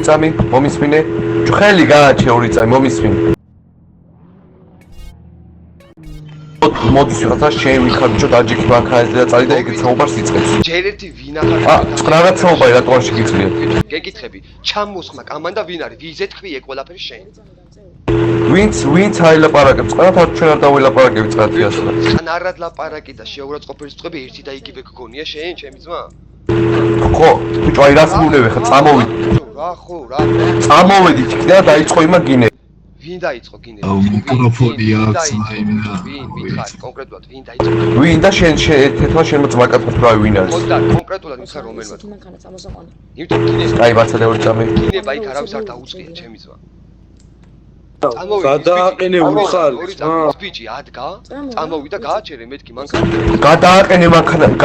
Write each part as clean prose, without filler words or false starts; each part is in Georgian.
წამი, მომისმინე. ხელი გააჩე 2 წამი, მომისმინე. მოდის რაღაცა შევიხარ ბიჭო დაჯექი ბანკაზე და წალი და ეგეთ საუბარს იწყებს. ჯერ ერთი ვინ ახარ? რაღაც საუბარი რატო არ შეგიძლია? გეკითხები, ჩამოსხმა კამანდა ვინ არის? ვიზე თქვი ეგ ყველაფერი შენ. ვინც აილაპარაკებს? ყველაფერს ჩვენ არ დავილაპარაკებით წათიას. ხან არად ლაპარაკი და შეურაცხყოფელი წყები ერთი და იგივე გგონია შენ, ჩემი ძმა? ხო, ბიჭო აი რას მივლევი ხა წამოვიდი. რა ხო, რა. წამოვიდი იქიდან და დაიწყო იმა გინე. ვინ დაიწყო გინე? მიკროფონი აქვს მაინა. ვინ ხარ? კონკრეტულად ვინ დაიწყო? ვინ და შენ თეთრმა შენ მოწმაკათხოთ რა ვინ არის? ხო და კონკრეტულად ვინ ხარ რომელმა? იმიტომ გინე. აი ბაცადე 2 წამი. გინება იქ არავის არ დაუწყია ჩემი ძმა. გადააყენებული ხარ? ბიჭი ადგა, წამოვიდა გააჩერე მეთქი მანქანა.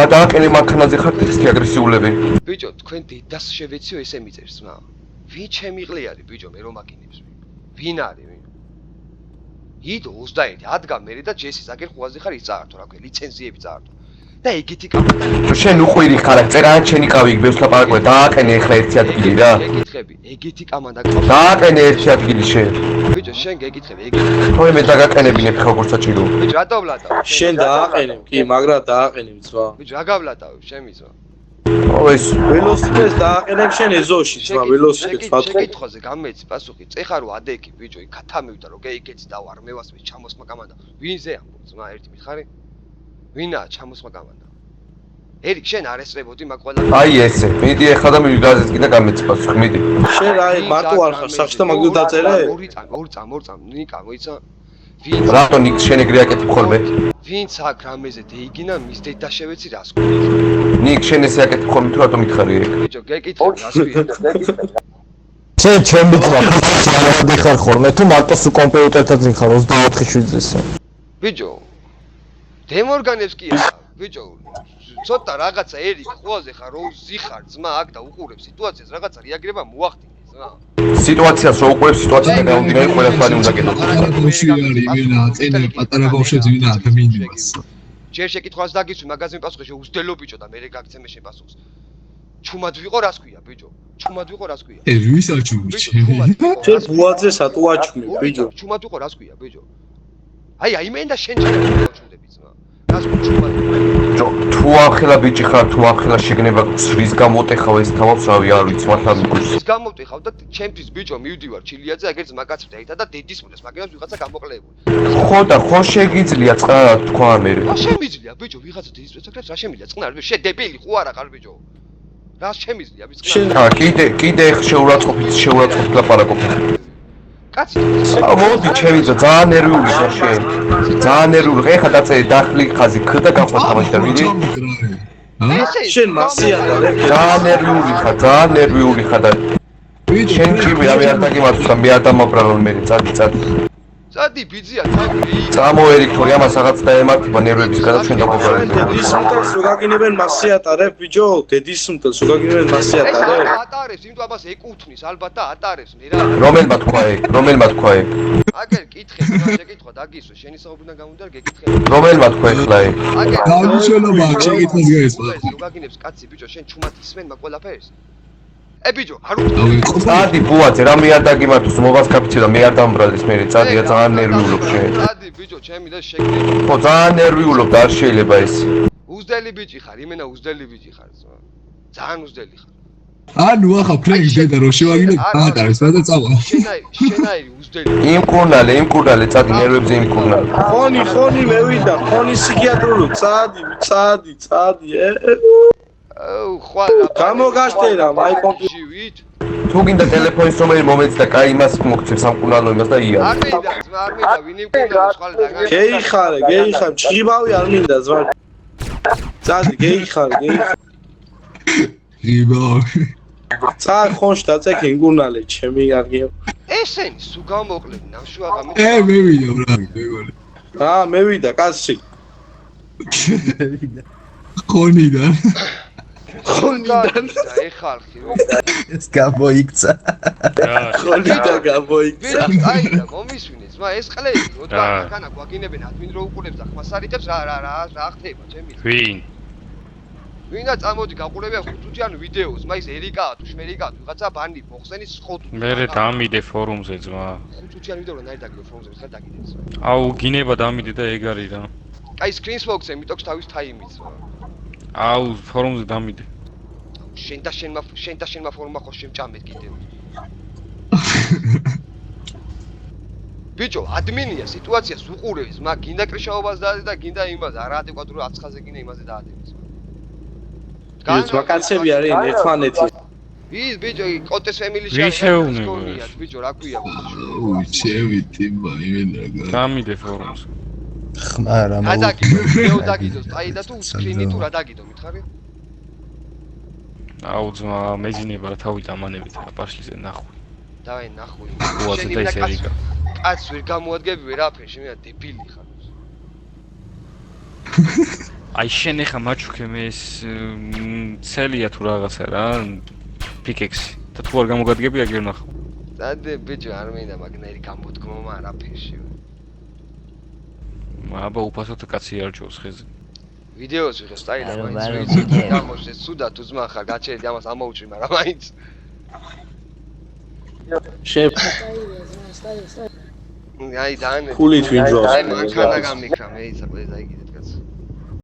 გადააყენე მანქანაზე ხარ ტექსტი აგრესიულები. ბიჭო, თქვენ დედას შევეციო ესე მიწერს ძმა. ვინ ჩემიღლე არის ბიჭო მე რომ აკინებს? ვინ არის ვინ? იდო 21 ადგა მე და ჯესი ზაგერ ხუაზე ხარ ის წაართო რა ქვია ლიცენზიები წაართო. და ეგეთი კამერა. შენ უყვირი ხარ, წერან შენი ყავი იქ ბევრს ლაპარაკობ, დააყენე ახლა ერთი ადგილი რა. გეკითხები, ეგეთი კამერა ყავს. დააყენე ერთი ადგილი შენ. ბიჭო, შენ გეკითხები, ეგეთი. ხო მე დაგაყენებინებ ხა როგორც საჭირო. ბიჭო, რატო ვლატავ? შენ დააყენე, კი, მაგრამ დააყენე ძმა. ბიჭო, რა გავლატავ, შენ მიზვა. ო ეს ველოსიპედს დააყენებ შენ ეზოში, ძმა, ველოსიპედს ვატყო. შეკითხვაზე გამეცი პასუხი, წეხარო ადექი, ბიჭო, იქ ქათამივდა რომ გეიქეცი და არ მევასმე ჩამოსმა კამანდა. ვინზე ამბობ, ძმა, ერთი მითხარი? ვინაა ჩამოსმა კამანდა? ერიკ შენ არ ესწრებოდი მაგ ყველა. აი ესე, მიდი ახლა და მივიგაზეთ კიდე გამეცი პასუხი, მიდი. შენ აი მარტო არ ხარ სახში და მაგდ დაწერე? 2 წამ, ნიკა მოიცა. ვინ რატო ნიკ შენ ეგრე აკეთებ ხოლმე? ვინც აქ რამეზე დეიგინა მის დედა შევეცი რას ქვია? ნიკ შენ ესე აკეთებ ხოლმე თუ რატო მითხარი ეგ? ბიჭო, გეკითხები რას შენ ჩემი ძმა ხარ ხარ ხოლმე თუ მარტო სულ კომპიუტერთან ხარ 24/7-ზე. ბიჭო, დემორგანებს კი არა, ბიჭო. ცოტა რაღაცა ერიკ ხუაზე ხარ რო ზიხარ ძმა აქ და უყურებ სიტუაციას რაღაცა რეაგირება მოახდინე ძმა. სიტუაციას რო უყურებ სიტუაციასთან გამომდინარე ყველაფერი უნდა გეტყვი. ბავშვი არის ვინა წენა პატარა ბავშვებს ვინა ადამიანს. ჯერ შეკითხვას დაგიცვი მაგაზე პასუხი შეუძდელო ბიჭო და მე გაგცემე შენ პასუხს. ჩუმად ვიყო რას ქვია ბიჭო? ჩუმად ვიყო რას ქვია? ვის აჩუმს? შენ ბუაძე სატუ აჩუმე ბიჭო. ჩუმად ვიყო რას ქვია ბიჭო? აი მე და შენ ჩაჩუმდები ძმა. რას ჩუმად? ბიჭო, თუ ახლა ბიჭი ხარ, თუ ახლა შეგნება რის გამოტეხავ ეს თავს, რავი, არ ვიცი, მართლა მიგუშ. ის გამოტეხავ და ჩემთვის ბიჭო მივდივარ ჩილიაძე, აგერ ძმაკაცს დაითა და დედის მულეს, მაგას ვიღაცა გამოკლებული. ხო და ხო შეგიძლია წყნარად თქვა მე. რა შემიძლია ბიჭო, ვიღაცა დედის პრესაკრებს რა შემიძლია წყნარად? შე დებილი ხო არა ხარ ბიჭო? რა შემიძლია წყნარად? კიდე შეურაცხყოფით ლაპარაკობ. კაცი მოდი ჩემი ძალიან ნერვიული ხარ შენ. ძალიან ნერვიული. ეხა დაწერე დახლი ხაზი ქ და გაყვეთ თამაში და ვიდი. შენ მასია და ძალიან ნერვიული ხარ და შენ ჭიმი რა მე არ დაგიმართვა მე არ დამაბრალო მე წადი ბიძია წადი წამოერიქტორი ამას რაღაც დაემართება ნერვების გადა ჩვენ დაგვაბრალეთ დედის მტელს რო გაგინებენ მასი ატარებ ბიჭო დედის მტელს რო გაგინებენ მასი ატარებ ატარებს იმიტომ ამას ეკუთვნის ალბათ და ატარებს მე რა რომელმა თქვა ეგ აგერ კითხები რა შეკითხვა დაგისვე შენი საუბრიდან გამომდინარე გეკითხები რომელმა თქვა ეხლა ეგ გამიშველობა შეკითხვის გაესვა რო გაგინებს კაცი ბიჭო შენ ჩუმად ისმენ მაგ ყველაფერს ბიჭო არ უწევ წადი ბუაძე რა მე არ დაგიმართოს მოვას კაპიცი და მე არ დამბრალეს მე წადი რა ძალიან ნერვიულობ შენ წადი ბიჭო ჩემი და შეკრები ხო ძალიან ნერვიულობ და არ შეიძლება ეს უზდელი ბიჭი ხარ იმენა უზდელი ბიჭი ხარ ძალიან უზდელი ხარ ანუ ახლა ფრენკ დედა რო შევაგინე გაატარეს რა და წავა შენაირი უზდელი იმკურნალე წადი ნერვებზე იმკურნალე ხონი მევიდა ხონი ფსიქიატრული წადი ხვალ გამოგაშტერა მაი კომპიუტერი თუ გინდა ტელეფონის ნომერი მომეც და კაი იმას მოგცემ სამკურნალო იმას და ია არ მინდა ვინ იმკურნალო ხვალ დაგა გეიხარე ჭიბავი არ მინდა ზვა წადი გეიხარე იბავი წარ ხონში დაწეკი იმკურნალე ჩემი კარგია ესენი სუ გამოკლები ნამშუაღა მევიდა ბრაგ მევიდა კაცი ხონიდან ეხალხი ეს გამოიქცა ხონიდან გამოიქცა აი და მომისვინეს მა ეს ყლები როდა მანქანა გვაგინებენ ადმინ რო უყურებს და ხმას არიწევს რა ხდება ჩემი ვინ ვინა წამოდი გაყურებია 5 წუთიან ვიდეოს, მაის ერიკაა თუ შმერიკაა თუ ვიღაცა ბანი მოხსენის 5 წუთი. მე დამიდე ფორუმზე ძმა. 5 წუთიან ვიდეო რა ნაირ დაგიდო ფორუმზე ხარ დაგიდეთ. აუ გინება დამიდე და ეგ არის რა. კაი სკრინს მოგცემ, მიტოქს თავის თაიმიც. აუ ფორუმზე დამიდე. შენ და შენმა ფორუმმა ხო შემჭამეთ კიდევ. ბიჭო, ადმინია სიტუაციას უყურებს, მაგ გინდა კრიშაობას დაადე და გინდა იმას, არაადეკვატური აცხაზე გინდა იმაზე დაადებს. ძმა კაცები არიან ერთმანეთი. ის ბიჭო, კოტეს ფემილიაში ვიშეუნებოდი. ბიჭო, რა ქვია ბიჭო. უი, ჩემი ტიმა იმენაგა. დამიდე ფორუმზე. ხმარა გადაგიდო, ვიდეო დაგიდო, აი და თუ სკრინი თუ რა დაგიდო, მითხარი? აუ ძმა მეძინება რა თავი დამანებით რა პაშლიზე ნახო. დავაი ნახო. უაძე და ეს ერიკა. კაც ვერ გამოადგები ვერაფერ, შემია დებილი ხარ. აი შენ ეხა მაჩუქე მე ეს ცელია თუ რაღაცა რა პიკექსი და თუ არ გამოგადგები აგერ ნახო. დადე ბიჭო არ მინდა მაგნაირი გამოდგომა არაფერში. აბა უფასოდ კაცი არ ჯობს ხეზე. ვიდეოს ვიღე სტაილა მაინც გამოშეს სუდა თუ ძმა ხარ გაჩერდი ამას ამოუჭრი მაგრამ მაინც შენ აი დან ფულით ვინჯოს. აი მანქანა გამიქრა მე ისა ყველა დაიგიდეთ კაც